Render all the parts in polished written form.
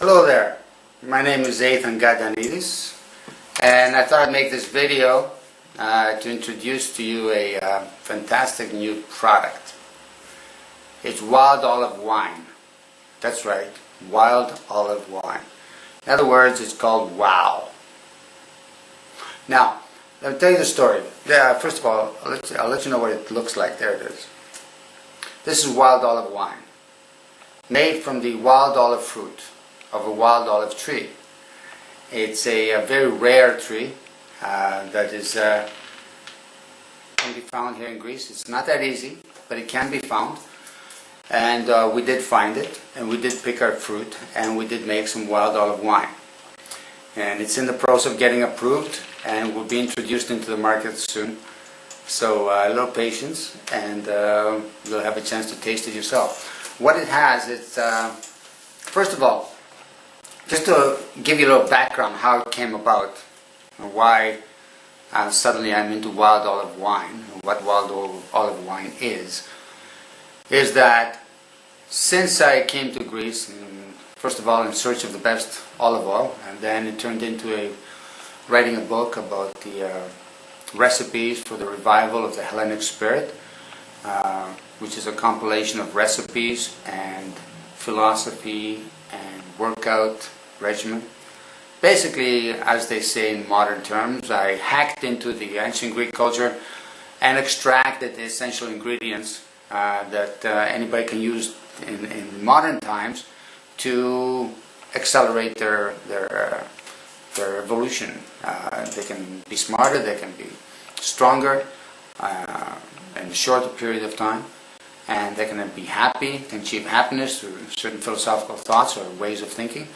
Hello there, my name is Ethan Gadanidis, and I thought I'd make this video to introduce to you a fantastic new product. It's wild olive wine. That's right, wild olive wine. In other words, it's called WOW. Now, let me tell you the story. First of all, I'll let you know what it looks like. There it is. This is wild olive wine, made from the wild olive fruit of a wild olive tree. It's a very rare tree that is can be found here in Greece. It's not that easy, but it can be found. And we did find it, and we did pick our fruit, and we did make some wild olive wine. And it's in the process of getting approved, and will be introduced into the market soon. So a little patience, and you'll have a chance to taste it yourself. What it has, it's first of all, just to give you a little background how it came about, and why suddenly I'm into wild olive wine, and what wild olive wine is that since I came to Greece, first of all in search of the best olive oil, and then it turned into writing a book about the recipes for the revival of the Hellenic spirit, which is a compilation of recipes and philosophy and workout regimen. Basically, as they say in modern terms, I hacked into the ancient Greek culture and extracted the essential ingredients that anybody can use in modern times to accelerate their evolution. They can be smarter, they can be stronger in a shorter period of time, and they can be happy, can achieve happiness through certain philosophical thoughts or ways of thinking,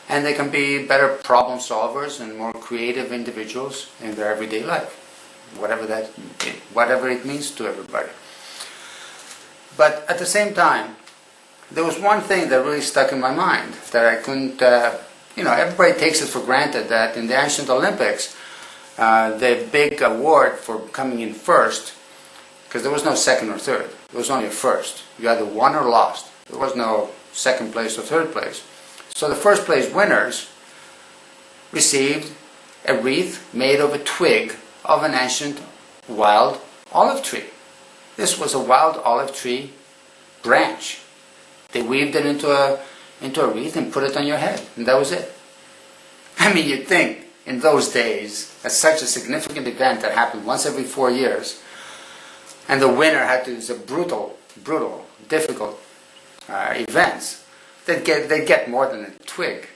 and they can be better problem solvers and more creative individuals in their everyday life, whatever it means to everybody. But at the same time, there was one thing that really stuck in my mind that I couldn't, everybody takes it for granted that in the ancient Olympics, the big award for coming in first, because there was no second or third, there was only a first. You either won or lost. There was no second place or third place. So the first place winners received a wreath made of a twig of an ancient wild olive tree. This was a wild olive tree branch. They weaved it into a wreath and put it on your head, and that was it. I mean, you'd think in those days, at such a significant event that happened once every 4 years, and the winner had to use a brutal, difficult events, they'd get more than a twig.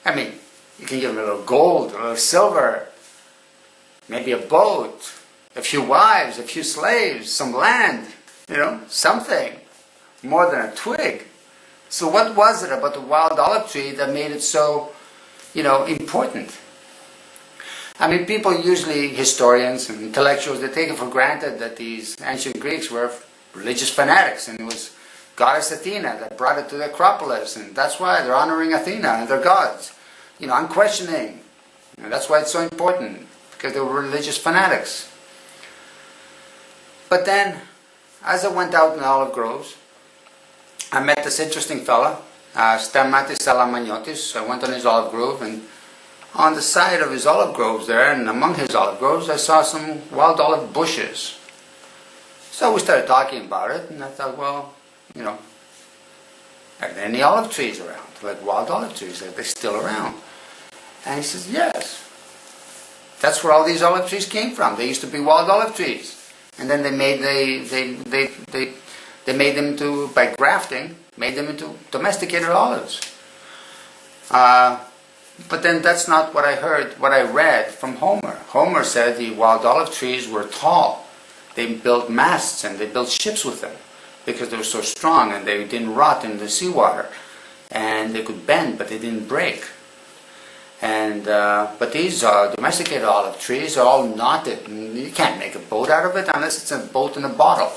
I mean, you can give them a little gold, a little silver, maybe a boat, a few wives, a few slaves, some land, something more than a twig. So what was it about the wild olive tree that made it so, important? I mean, people usually, historians and intellectuals, they take it for granted that these ancient Greeks were religious fanatics, and it was goddess Athena that brought it to the Acropolis, and that's why they're honoring Athena and their gods. I'm questioning. That's why it's so important, because they were religious fanatics. But then, as I went out in the olive groves, I met this interesting fella, Stamatis Salamaniotis. I went on his olive grove, and on the side of his olive groves there, and among his olive groves, I saw some wild olive bushes. So we started talking about it, and I thought, well, are there any olive trees around? Like wild olive trees, are they still around? And he says, yes. That's where all these olive trees came from. They used to be wild olive trees. And then they made them into, by grafting, made them into domesticated olives. But then that's not what I heard, what I read from Homer. Homer said the wild olive trees were tall. They built masts and they built ships with them because they were so strong and they didn't rot in the seawater. And they could bend, but they didn't break. And but these domesticated olive trees are all knotted, and you can't make a boat out of it unless it's a boat in a bottle.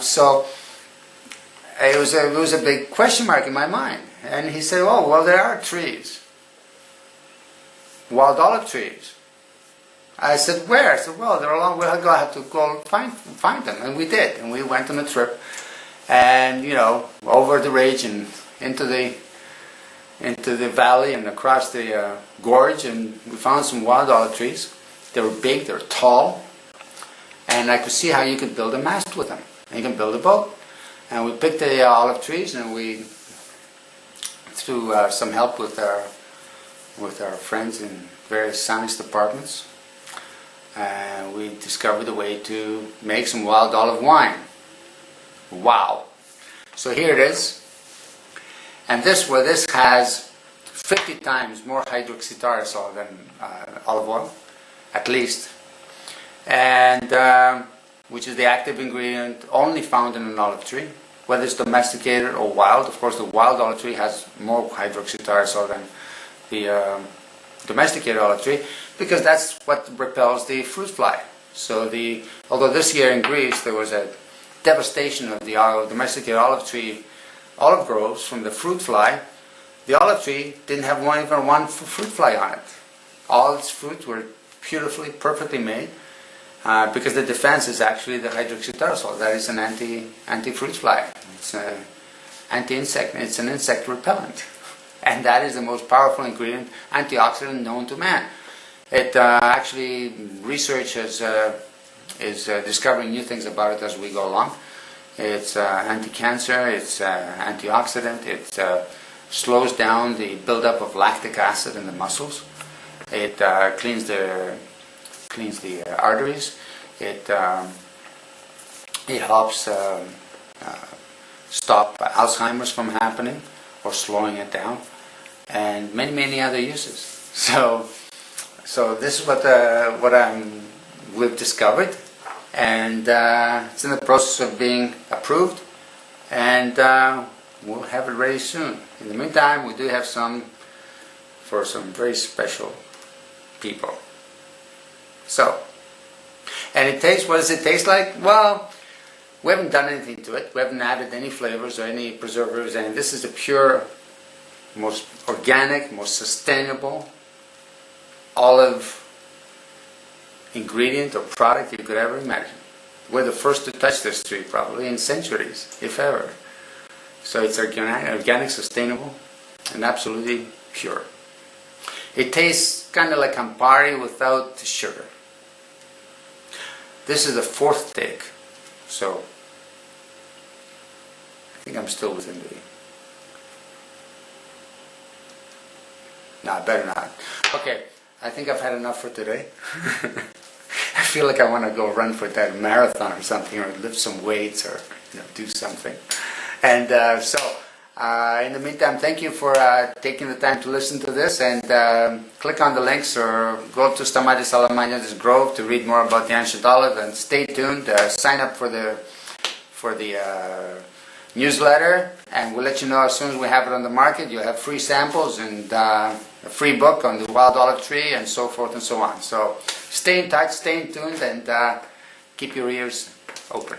So it was a big question mark in my mind. And he said, "Oh, well, there are trees, wild olive trees." I said, "Where?" I said, "Well, they're along. We'll have to go find them," and we did. And we went on a trip, and over the ridge and into the into the valley and across the gorge, and we found some wild olive trees. They were big, they were tall, and I could see how you could build a mast with them. And you can build a boat. And we picked the olive trees, and we, through some help with our friends in various science departments, we discovered a way to make some wild olive wine. Wow! So here it is. And this has 50 times more hydroxytyrosol than olive oil, at least, and which is the active ingredient only found in an olive tree, whether it's domesticated or wild. Of course, the wild olive tree has more hydroxytyrosol than the domesticated olive tree, because that's what repels the fruit fly. So although this year in Greece there was a devastation of the domesticated olive tree olive groves from the fruit fly, the olive tree didn't have even one fruit fly on it. All its fruit were beautifully, perfectly made, because the defense is actually the hydroxytyrosol. That is an anti-fruit fly. It's an anti-insect. It's an insect repellent, and that is the most powerful ingredient, antioxidant known to man. It actually, research is discovering new things about it as we go along. It's anti-cancer, it's antioxidant, it slows down the buildup of lactic acid in the muscles, it cleans the arteries, it helps stop Alzheimer's from happening or slowing it down, and many other uses. So this is what we've discovered. And it's in the process of being approved, and we'll have it ready soon. In the meantime, we do have some for some very special people. So, and it tastes, what does it taste like? Well, we haven't done anything to it. We haven't added any flavors or any preservatives, and this is the pure, most organic, most sustainable olive ingredient or product you could ever imagine. We're the first to touch this tree probably in centuries, if ever. So it's organic, sustainable, and absolutely pure. It tastes kind of like Campari without the sugar. This is the fourth take, so I think I'm still within the... No, I better not. Okay, I think I've had enough for today. I feel like I want to go run for that marathon or something, or lift some weights, or do something. And in the meantime, thank you for taking the time to listen to this, and click on the links or go to Stamatis Alamanides Grove to read more about the ancient olive, and stay tuned. Sign up for the newsletter, and we'll let you know as soon as we have it on the market. You'll have free samples and a free book on the wild olive tree, and so forth and so on. So stay in touch, stay in tuned, and keep your ears open.